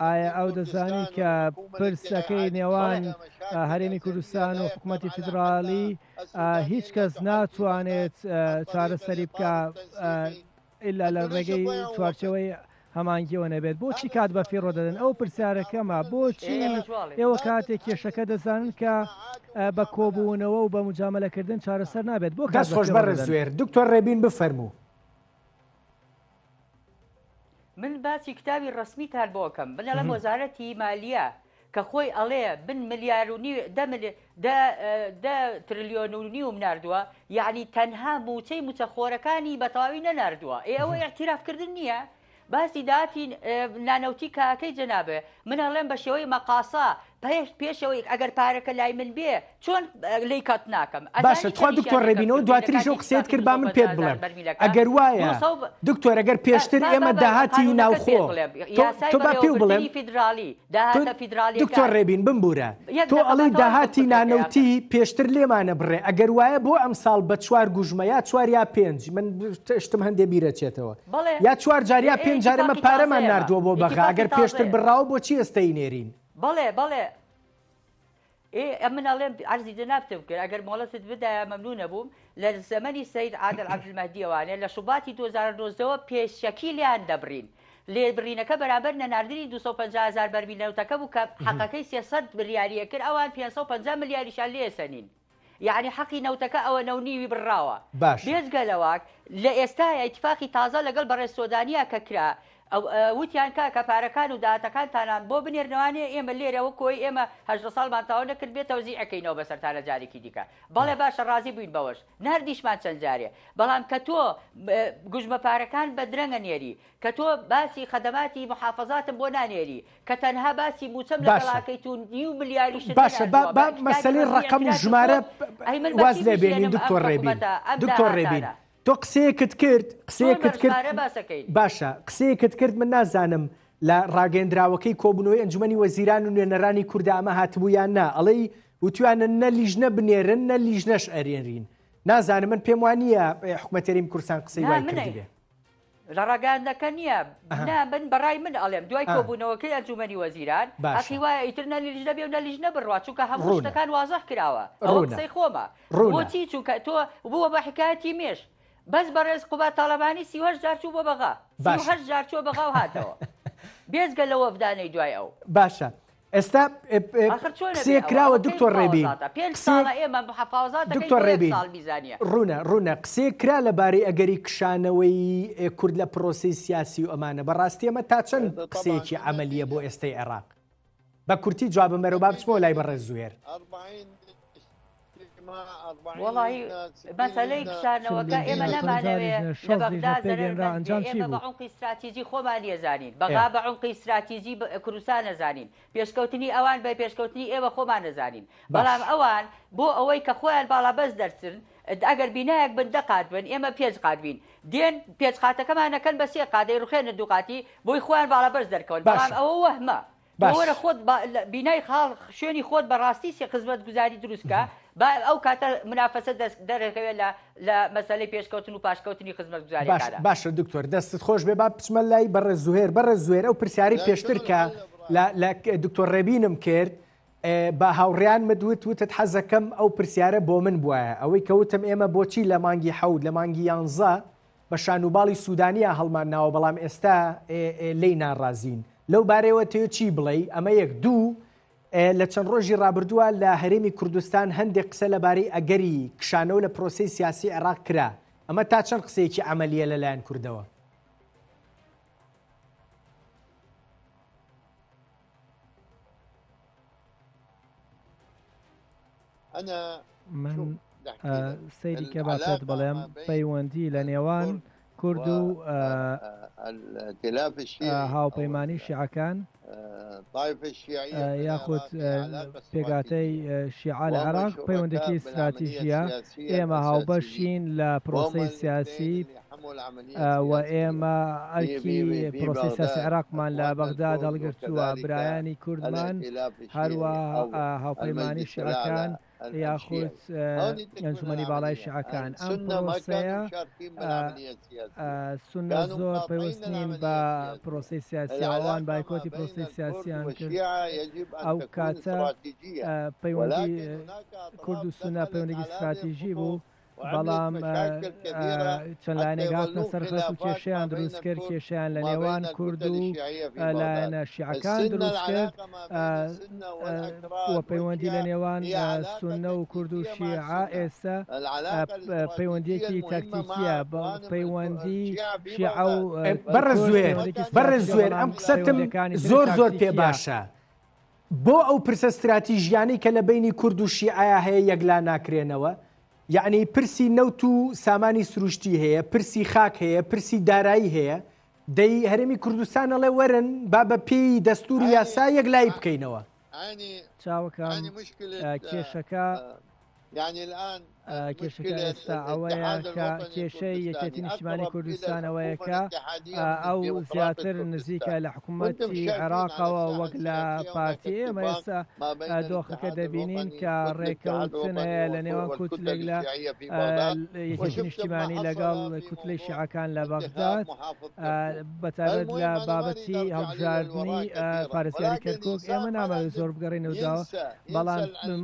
C: ئایا ئەو دەزانی کە پرسەکەی نێوان هەرێمی کوردستان و حکوومەتی فیدرالی هیچ کەس ناتوانێت چارەسەری بکە ئللا لە ڕێگەی چوارچێوەی هەمانگیەوە نەبێت بۆچی کات بە فێڕۆ دەدەن ئەو پرسیارەکەمە بۆچی ئێوە کاتێک کێشەکە دەزانن کە بە کۆبوونەوە و بە مجاملەکردن چارەسەر نابێت بۆ
A: کەس خۆش بەڕێز زوێر دکتۆر ڕێبین بفەرموو.
D: من باسی کتابی ڕسمیتان بۆکەم بنە لەم وەزارەتی مالیە کە خۆی ئەڵێ بن ملیار و ده تریلیۆن و نیوم ناردووە یعنی تەنها موچەی موچەخۆرەکانی بەتەواوی نەناردووە ئەوە اعتیرافکردن نییە. باسی داتی نانەوتی کاکەی جەنابێ من هەڵێم بە شێوەی مەقاسا پێشەوەی ئەگەر پارەکە لای من بێ چۆن لی کات ناکەم.
A: باشە تخوا دکتۆر ڕێبینەوە دواتریش ئەو قسەیت کرد با من پێت بڵێم ئەگەر وایە دکتۆر ئەگەر پێشتر ئێمە داهاتی ناوخۆ تۆ با پێ بڵێم دکتۆر ڕێبین بمبورە تۆ ئەڵێ داهاتی نانەوتی پێشتر لێمانە بڕێ ئەگەر وایە بۆ ئەم ساڵ بە 4 گوژمە یا 4 یا 5 من شتم هەندێ بیرەچێتەوە یا 4 جار یا 5 جار ئێمە پارەمان ناردووە بۆ بەغا ئەگەر پێشتر بڕاوە بۆچی ئێستای نێرین.
D: بەڵێ من ئەڵێم عەرزی جەنابتم کرد ئەگەر مۆڵەتت بدایە مەمنونە بووم لە زەمەنی سەید عادل عەبدولمەهدیەوانێ لە شوباتی 2009ەوە پێشەکی لیان دەبڕین لێبڕینەکە بەرامبەر نەناردنی 250,000 بەرمیل نەوتەکە بوو کە حەقەکەی 300 ملیاریە کرد ئەوان 550 ملیاریشان لێسەنین یعنی حەقی نەوتەکە ئەوە نەونیوی بڕاوە. بێجگەلەوە لە ئێستای ئیتفاقی تازە لەگەڵ بەڕێز سۆدانیا کە کرا وتیان کە پارەکان و داهاتەکانتانان بۆ بنێرنەوانێ ئێمە لێرەوە کۆی ئێمە 8 ساڵمان تاوا نەکرد بێت تەوزیعەکەینەوە بەسەرتانە جارێکی دیکە بەڵێ باشە ڕازی بووین بەوەش نردیشمان چەند جارێ بەڵام کە تۆ گوژمە پارەکان بە درەنگە نێری کە تۆ باسی خەدەماتی محافەزاتم بۆ نانێری کە تەنها باسی موچەم لە گەڵاکەیت و 9 ملیاریش
A: باشە مەسەلەی ڕەقەم و ژمارە واز لێبێنین دکتۆر ڕێبین تۆ قسەیەکت کرد باشە قسەیەکت کرد من نازانم لە ڕاگەندراوەکەی کۆبوونەوەی ئەنجومەنی وەزیران و نوێنەرانی کوردە ئەمە هاتبوویان نا ئەڵێ وتوانە نە لیژنە بنێرن نە لیژنەش ئەرێنرین نازانم من پێم وانە حکوومەتەریم کوردستان قسەی وای کردبێ
D: لە ڕاگەاندەکە نییە من بەڕای من ئەڵێم دوای کۆبوونەوەکەی ئەنجومەنی وەزیران ئەخی وایە ئیتر نە لیژنە بێ و نە لیژنە بڕوا چونکە هەموو شتەکان وازەح کراوە ئەوە قسەی خۆمە بۆچی چونکە تۆ بووە بە حکایەتی مێش بەس بەڕێز قوبات تاڵەبانی 38 جار چوو بۆ بەغا 38 جار چوە بەغا و هاتەوە بێزگە لە وەفدانەی دوای ئەو
A: باشە ئێستا قسەیەکراوە دکتۆر ڕێبین دکتۆر ڕێبین ڕوونە قسەیەکرا لەبارەی ئەگەری کشانەوەی کورد لە پرۆسی سیاسی و ئەمانە بەڕاستی ئەمە تا چەند قسەیەکی عەمەلیە بۆ ئێستای عێراق بە کورتی جوابم بەرەو با بچمەوە لای بەڕێز زوێر.
D: وڵی مەسەلەی کشانەوەکە ئێمە نەمانەوێ لە بەغدا ئێمە بە عمقی استراتیژی خۆمان نێزانین بەغا بە عمقی استراتیژی کوردستان نەزانین پێشکەوتنی ئەوان بە پێشکەوتنی ئێوە خۆمان نەزانین بەڵام ئەوان بۆ ئەوەی کە خۆیان باڵا بەس دەرچن ئەگەر بینایەک بن دەقات بن ئێمە پێنج قات بین دێن پێچقاتەکەمانەکەن بە سێ قادەی ڕوخێنە دووقاتی بۆی خۆیان باڵا بەرز دەرکەون بەڵام ئەوە وەهمە وەرە خۆت بینای خاڵ شوێنی خۆت بەڕاستی خزمەتگوزاری دروستکە با ئەو کاتە منافەسە دەرەکەوێت لە مەسەلەی پێشکەوتن و پاشکەوتنی خزمەتگوزاریەکانە.
A: باشە دکتۆر دەستت خۆش بێ با بچمە لای بەڕێز زوهێر ئەو پرسیاری پێشتر کە لە دکتۆر ڕێبینم کرد بە هاوڕیان مدوت وتت حەزەکەم ئەو پرسیارە بۆ من بواە ئەوەی کەوتم ئێمە بۆچی لە مانگی حەود لە مانگی 11 بە شانوباڵی سوودانیا هەڵمان ناوە بەڵام ئێستا لی ناڕازین لەو بارەوە تێ چی بڵێ ئەمە یەک دوو لە چەند ڕۆژی ڕابردووە لە هەرێمی کوردستان هەندێک قسە لەبارەی ئەگەری کشانەوە لە پرۆسەی سیاسی عێراق کرا ئەمە تا چەند قسەیەکی عەمەلیە لەلایەن کوردەوە؟
C: من سەیری کە باشێت بڵێم پەیوەندی لە نێوان کورد و هاوپەیمانی شیعەکان یاخود پێگاتەی شیعە لە عێراق پەیوەندێکی استراتیژیە ئێمە هاوبەشین لە پرۆسەی سیاسی و ئێمە ئەرکی پرۆسی سیاسی عێراقمان لە بەغداد هەڵگرتووە برایانی کوردمان هەروە هاوپەیمانی شیعەکان یاخود ئەنجومەنی باڵای شیعەکان ئەم پرۆسەیە سونە زۆر پەیوەستنین بە پرۆسی سیاسی ئەوان بایکۆتی پرۆسی سیاسیان کرد ئەو کاتە پەیوەندی کورد و سونە پەیوەندێکی استراتیژی بوو بەڵام چەند لایەنێک هاتنە سەرخەت و کێشەیان دروست کرد کێشیان لە نێوان کورد و لایەنە شیعەکان دروست کرد وە پەیوەندی لە نێوان سونە و کورد و شیعە ئێستا پەیوەندیەکی تاکتیکیە پەیوەندی شیعە و
A: بەڕێ زوێر ئەم قسەتم زۆر پێ باشە بۆ ئەو پرسە استراتیژیانەی کە لە بینی کورد و شیعەیە هەیە یەکلا ناکرێنەوە یعنی پرسی نەوت و سامانی سروشتی هەیە پرسی خاک هەیە پرسی دارایی هەیە دەی هەرێمی کوردستان ئەڵێ وەرن با بە پێی دەستوری یاسا یەک لای بکەینەوە
C: چاوەکان کێشەکە کێشەکە ئێستا ئەوەیە کە کێشەی یەکێتی نیشتیمانی کوردستانەوەیە کە ئەو زیاتر نزیکە لە حکوومەتی عێراقەوە وەک لە پارتی ئێمە ئێستا دۆخەکە دەبینین کە ڕێکەوتن هەیە لە نێوان کوتلێک لە یەکێتی نیشتیمانی لەگەڵ کوتلەی شیعەکان لە بەغداد بەتابەت لە بابەتی هەڵبژاردننی پارێزگاری کەرکووک ئێمە نامەوێت زۆر بگەڕێنەوەداوە بەڵام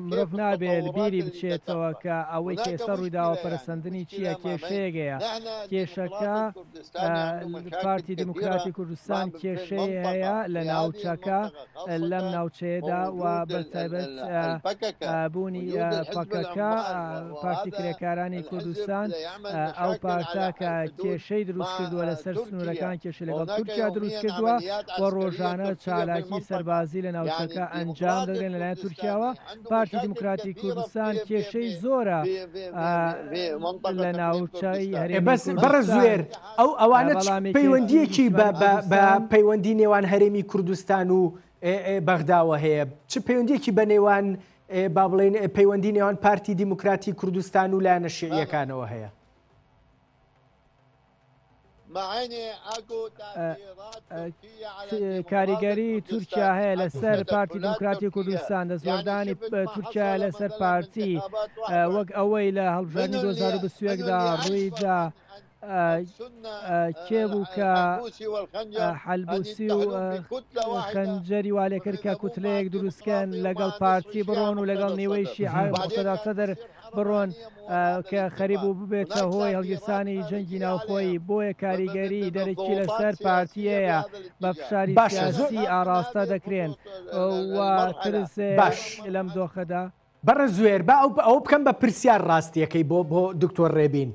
C: مرۆڤ نابێت بیری بچێتەوە کە ئەوەی کە ئێستا ڕوویداوە پەرسەندنی چییە کێشەیەگەیە کێشەکە پارتی دموکراتی کوردستان کێشەی هەیە لە ناوچەکە لەم ناوچەیەدا و بەتایبەت بوونی پەکەکە پارتی کرێکارانی کوردستان ئەو پارتاکە کێشەی دروست کردووە لەسەر سنوورەکان کێشە لەگەڵ تورکیا دروست کردووە و ڕۆژانە چالاکی سەربازی لە ناوچەکە ئەنجام دەدرێن لەلایەن تورکیاوە پارتی دموکراتی کوردستان کێشەی زۆرە لە ناوچەی
A: بەڕە زوێر ئەوانە پەیوەندیەکی بە پەیوەندی نێوان هەرێمی کوردستان و بەغداوە هەیە چ پەیوەندیەکی بە نێوان با بڵێن پەیوەندی نێوان پارتی دیموکراتی کوردستان و لایەنە شیعیەکانەوە هەیە
C: کاریگەری تورکیا هەیە لەسەر پارتی دموکراتی کوردستان دەستوەردانی تورکیا لەسەر پارتی وەک ئەوەی لە هەڵبژاردننی 2023دا ڕوویدا کێبوو کە حەلبوسی و خەنجەری والێ کرد کە کوتلەیەک دروستکەن لەگەڵ پارتی بڕۆن و لەگەڵ نێوەی شیعە مقتەدا سەدر بڕۆن کە خەریب و ببێتە هۆی هەڵگرستانی جەنگی ناوخۆیی بۆیە کاریگەری دەرەکی لەسەر پارتیەیە بە فشاری سیاسی ئاراستە دەکرێن و ترسێ لەم دۆخەدا
A: بەڕە زوێر با ئەو بکەم بە پرسیار ڕاستیەکەی بۆ دکتۆر ڕێبین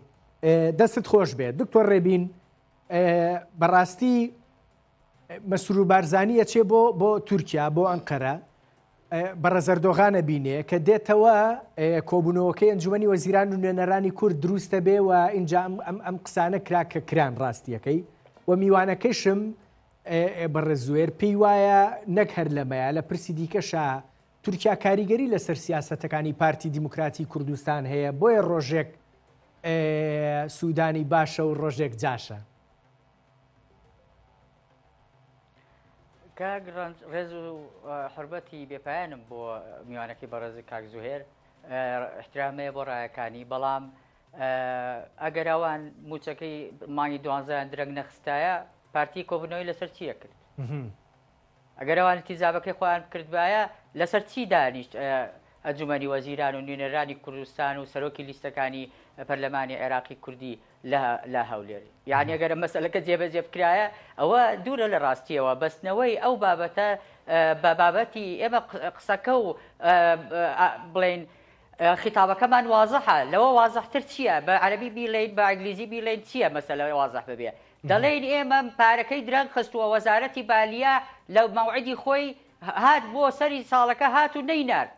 A: دەستت خۆش بێت دکتۆر ڕێبین بەڕاستی مەسرور بارزانی ئەچێ بۆ تورکیا بۆ ئەنقەرە بەڕەزەردۆغانە بینێ کە دێتەوە کۆبوونەوەکەی ئەنجومەنی وەزیران و نوێنەرانی کورد دروستە بێ و اینجا ئەم قسانە کرا کە کران ڕاستیەکەی و میوانەکەشم بەڕێ زوێر پێی وایە نەک هەر لەمەیە لە پرسی دیکەشە تورکیا کاریگەری لەسەر سیاسەتەکانی پارتی دیموکراتی کوردستان هەیە بۆیە ڕۆژێک سوودانی باشە و ڕۆژێک جاشە
D: کاک ڕێز و حربەتی بێپایانم بۆ میوانەکەی بەڕێز کاک زوهێر احترامەیە بۆ ڕایەکانی بەڵام ئەگەر ئەوان موچەکەی مانگی 12 درەنگ نەخستایە پارتی کۆبوونەوەی لەسەر چیە کرد ئەگەر ئەوان تیزابەکەی خۆیان کردبایە لەسەر چی دانیشت ئەنجومەنی وەزیران و نوێنەرانی کوردستان و سەرۆکی لیستەکانی پەرلەمانی عێراقی کوردی لە هەولێر یعنی ئەگەر مەسەلەکە جێبەجێ بکرایە ئەوە دوورە لە ڕاستیەوە بەستنەوەی ئەو بابەتە بە بابەتی ئێمە قسەکە و بڵێن خیتابەکەمان وازەحە لەوە وازەحتر چییە بە عەرەبی بیڵێن بە ئینگلیزی بیڵێن چییە مەسەلە وازەح ببێ دەڵێن ئێمە پارەکەی درەنگ خستووە وەزارەتی بالیا لە مەوعیدی خۆی هات بۆ سەری ساڵەکە هات و نەینار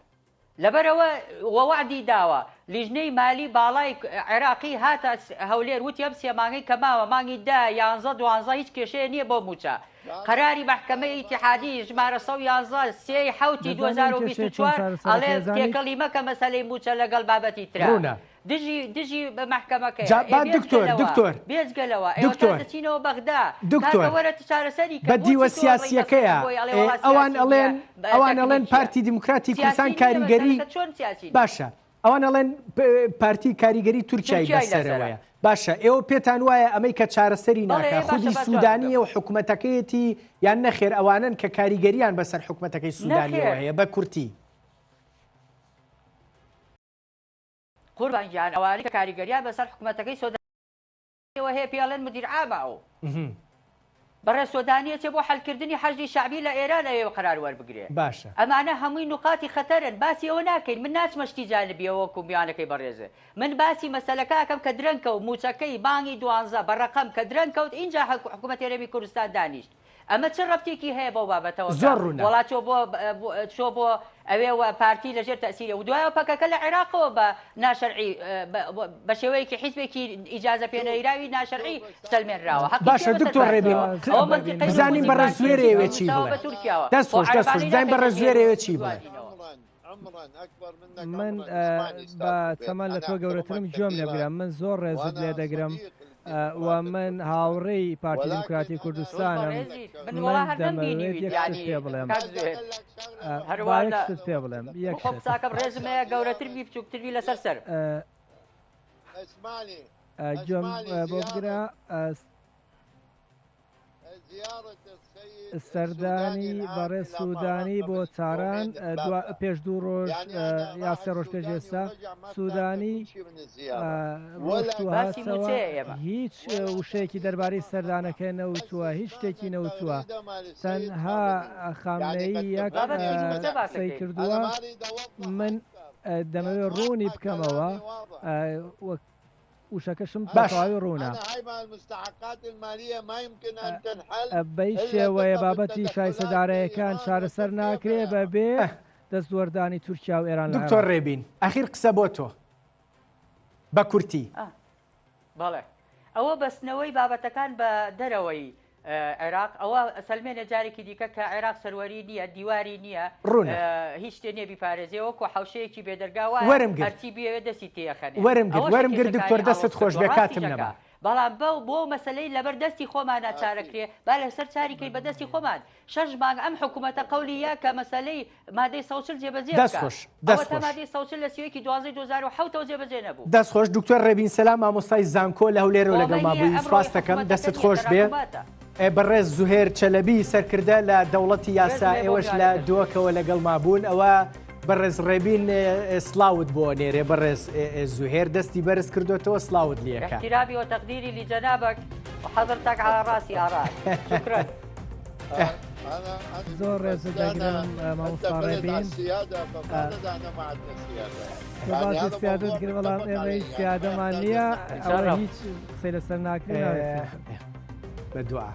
D: لەبەرەوە وەوعدی داوە لیژنەی مالی باڵای عێراقی هاتە هەولێر وتی ئەم سێ مانگەی کەماوە مانگی 10 11 12 هیچ کێشەیە نییە بۆ موچە قەراری مەحکەمەی ئیتیحادی ژمارە 111 سێ حوتی 2024 ئەڵێ تێکەڵی مەکە مەسەلەی موچە لەگەڵ بابەتی ترا دژی بە مەحکەمەکەی
A: دکتۆر
D: بێجگەلەوە ئێوەچینەوە بەغدا وەرە چارەسەری
A: بە دیوە سیاسیەکەیە ئەوان ئەڵێن پارتی دیموکراتی کوردستان کاریگەری باشە ئەوان ئەڵێن پارتی کاریگەری تورکیای بەسەرەوەیە باشە ئێوە پێتان وایە ئەمەی کە چارەسەری ناکە خودی سوودانیە و حکوومەتەکەیەتی یان نەخێر ئەوانن کە کاریگەریان بەسەر حکوومەتەکەی سوودانیەوە هەیە بە کورتی
D: قوربان گیان ئەوانەی کە کاریگەریان بەسەر حکوومەتەکەی سۆدانیەوە هەیە پێڵێن مدیر عامە بەڕێ سۆدانیە چێ بۆ حەلکردنی حەجی شعبی لە ئێران ئەوێ قەرار وەربگرێ
A: باشە
D: ئەمانە هەمووی نقاتی خەتەرن باسی ئەوە ناکەین من ناچمەشتی جانبیەوە وەکو میوانەکەی بەڕێزە من باسی مەسەلەکە ئەەکەم کە درەنکە و موچەکەی بانگی 12 بە ڕقەم کە درەنکەوت اینجا حکوومەت هێرەمی کوردستان دانیشت ئەمە چ ڕەبتێکی هەیە بۆ بابەتەوە
A: زۆر ڕوونە
D: وڵات چۆ بۆ ئەوێ پارتی لەژێر تەسیرە و دوایەوە پەکەکە لە عێراقەوە بە ناشەرعی بە شێوەیەکی حیزبێکی ئیجازە پێنەیراوی ناشەرعی سەلمێنراوە
A: باشە دکتۆر ڕێبین بزانین بەڕێز زوێرەوێ چی بڵێ دەست خۆش بزانین بەڕێز زوێرەوە چی بڵێ
C: من بە چەمان لە تۆ گەورەترم گوێم لێبگرم من زۆر ڕێزت لێ دەگرم و من هاوڕێی پارتی دیموکراتی کوردستانم من دەمەوێت یەک شت پێ بڵێم هەروەشت پێ بڵێم یەک
D: قساکەم ڕێزمەیە گەورەتر بی بچووکتری لەسەر سەر
C: گوێم بۆ بگرە سەردانی بەڕێز سوودانی بۆ چاران پێش 2 ڕۆژ یا 3 ڕۆژ پێش ئێستا سوودانی هیچ وشەیەکی دەربارەی سەردانەکە نەوتووە هیچ شتێکی نەوتووە تەنها خامنەی یەک قسەی کردووە من دەمەوێت ڕوونی بکەمەوە وشەکەشم بەتەواوی ڕوونە بەی شێوەیە بابەتی شایسەدارەیەکان چارەسەر ناکرێ بەبێ دەستوەردانی تورکیا و ئێران
A: دکتۆر ڕێبین ئەخیر قسە بۆ تۆ بە کورتی
D: بەڵێ ئەوە بەستنەوەی بابەتەکان بە دەرەوەی عێراق ئەوە سەلمێنە جارێکی دیکە کە عێراق سەروەری نییە دیواری نییە هیچ شتێ نییە بیپارێزیەوە و حوشەیەکی بێدەرگاوە هەرچی بێوێ دەستی تێخەنێ
A: وەرم گرت دکتۆر دەستت خۆش بێ کاتم نەما
D: بەڵام بۆ مەسلەی لەبەر دەستی خۆمانە چارەکرێ با لەسەر چاریکەی بە دەستی خۆمان 6 مانگ ئەم حکوومەتە قەولیە کە مەسلەی مادەی سەوچل جێبەجێ بکات مادەی سەوچل لە سوێکی 2007 جێبەجێ نەبوو
A: دەست خۆش دکتۆر ڕێبین سەلام مامۆستای زانکۆ لە هەولێرەوە لەگەڵ مابووی سپاس دەکەم دەستت خۆش بێ بەڕێز زوهێر چەلەبی سەرکردە لە دەوڵەتی یاسا ئێوەش لە دووەکەوە لەگەڵ مابوون ئەوە بەڕێز ڕێبین سلااوت بۆ نێرێ بەڕێز زوهێر دەستی بەرز کردوێتەوە سلااوت لیەکە
D: احترابی وتقديري لجنابك وحضرتك على راسي أراك شكرا
C: زۆر ڕێز دەگرم مامۆستا ڕێبین باسی سیادت گر بەڵام ئێمە سیادەمان نییە ئەوە هیچ قسەی لەسەر ناکرێت
A: بە دوعا